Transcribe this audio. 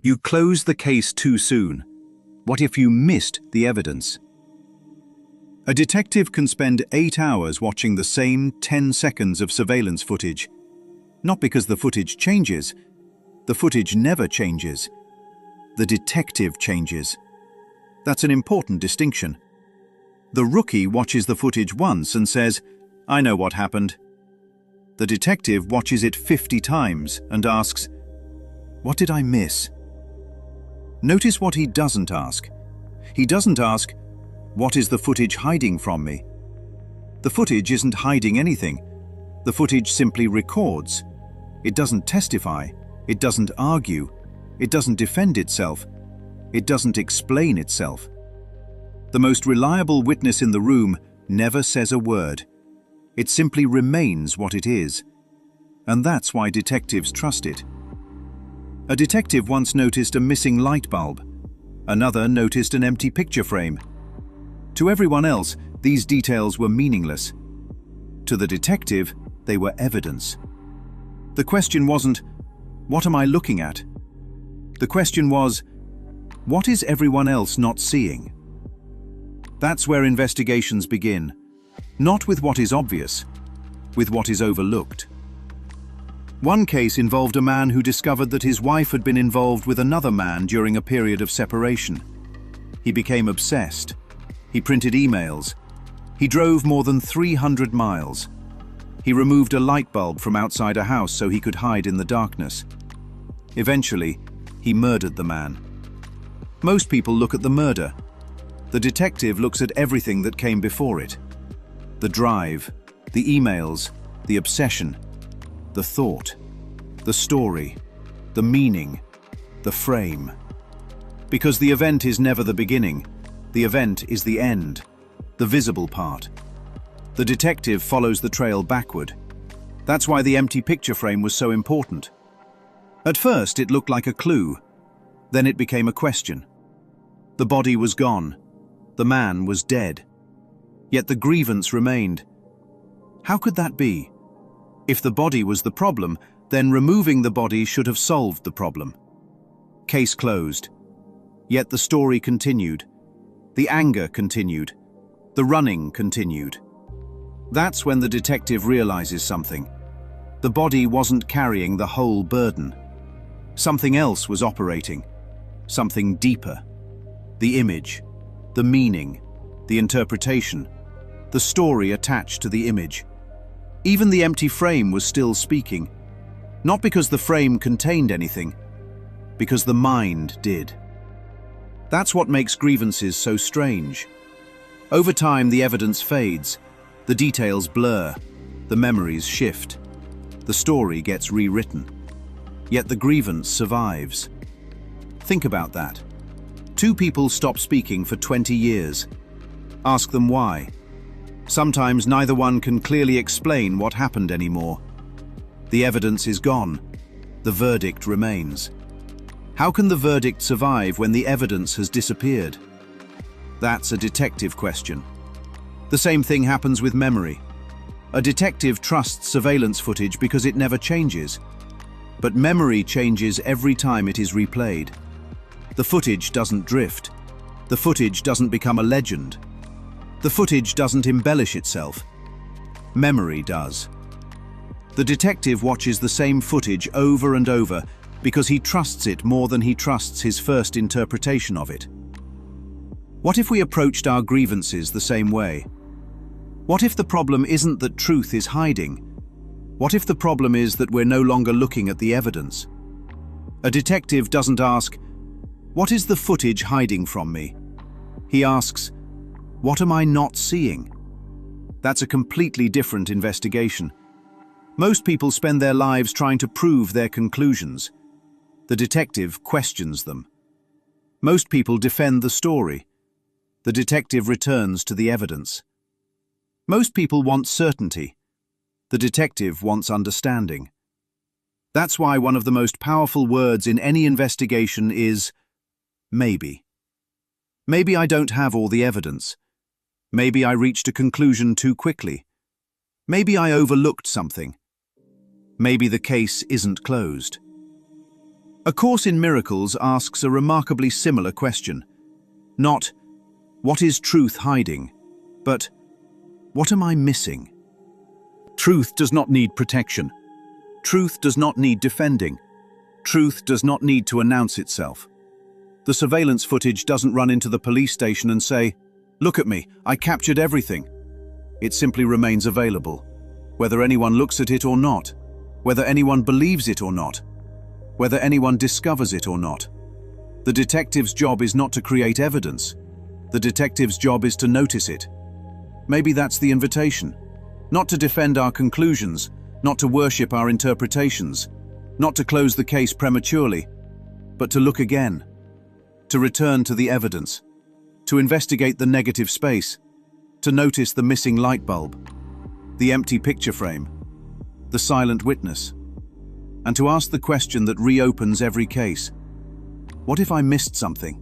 You close the case too soon. What if you missed the evidence? A detective can spend 8 hours watching the same 10 seconds of surveillance footage. Not because the footage changes. The footage never changes. The detective changes. That's an important distinction. The rookie watches the footage once and says, "I know what happened." The detective watches it 50 times and asks, "What did I miss?" Notice what he doesn't ask. He doesn't ask, "What is the footage hiding from me?" The footage isn't hiding anything. The footage simply records. It doesn't testify. It doesn't argue. It doesn't defend itself. It doesn't explain itself. The most reliable witness in the room never says a word. It simply remains what it is. And that's why detectives trust it. A detective once noticed a missing light bulb. Another noticed an empty picture frame. To everyone else, these details were meaningless. To the detective, they were evidence. The question wasn't, "What am I looking at?" The question was, "What is everyone else not seeing?" That's where investigations begin. Not with what is obvious, with what is overlooked. One case involved a man who discovered that his wife had been involved with another man during a period of separation. He became obsessed. He printed emails. He drove more than 300 miles. He removed a light bulb from outside a house so he could hide in the darkness. Eventually, he murdered the man. Most people look at the murder. The detective looks at everything that came before it. The drive, the emails, the obsession, the thought, the story, the meaning, the frame. Because the event is never the beginning, the event is the end, the visible part. The detective follows the trail backward. That's why the empty picture frame was so important. At first, it looked like a clue. Then it became a question. The body was gone. The man was dead. Yet the grievance remained. How could that be? If the body was the problem, then removing the body should have solved the problem. Case closed. Yet the story continued. The anger continued. The running continued. That's when the detective realizes something. The body wasn't carrying the whole burden. Something else was operating. Something deeper. The image, the meaning, the interpretation, the story attached to the image. Even the empty frame was still speaking. Not because the frame contained anything, because the mind did. That's what makes grievances so strange. Over time, the evidence fades, the details blur, the memories shift, the story gets rewritten. Yet the grievance survives. Think about that. Two people stop speaking for 20 years. Ask them why. Sometimes neither one can clearly explain what happened anymore. The evidence is gone. The verdict remains. How can the verdict survive when the evidence has disappeared? That's a detective question. The same thing happens with memory. A detective trusts surveillance footage because it never changes. But memory changes every time it is replayed. The footage doesn't drift. The footage doesn't become a legend. The footage doesn't embellish itself. Memory does. The detective watches the same footage over and over because he trusts it more than he trusts his first interpretation of it. What if we approached our grievances the same way? What if the problem isn't that truth is hiding? What if the problem is that we're no longer looking at the evidence? A detective doesn't ask, "What is the footage hiding from me?" He asks, "What am I not seeing?" That's a completely different investigation. Most people spend their lives trying to prove their conclusions. The detective questions them. Most people defend the story. The detective returns to the evidence. Most people want certainty. The detective wants understanding. That's why one of the most powerful words in any investigation is maybe. Maybe I don't have all the evidence. Maybe I reached a conclusion too quickly. Maybe I overlooked something. Maybe the case isn't closed. A Course in Miracles asks a remarkably similar question. Not, what is truth hiding? But, what am I missing? Truth does not need protection. Truth does not need defending. Truth does not need to announce itself. The surveillance footage doesn't run into the police station and say, "Look at me, I captured everything." It simply remains available, whether anyone looks at it or not, whether anyone believes it or not, whether anyone discovers it or not. The detective's job is not to create evidence. The detective's job is to notice it. Maybe that's the invitation. Not to defend our conclusions, not to worship our interpretations, not to close the case prematurely, but to look again, to return to the evidence, to investigate the negative space, to notice the missing light bulb, the empty picture frame, the silent witness, and to ask the question that reopens every case. What if I missed something?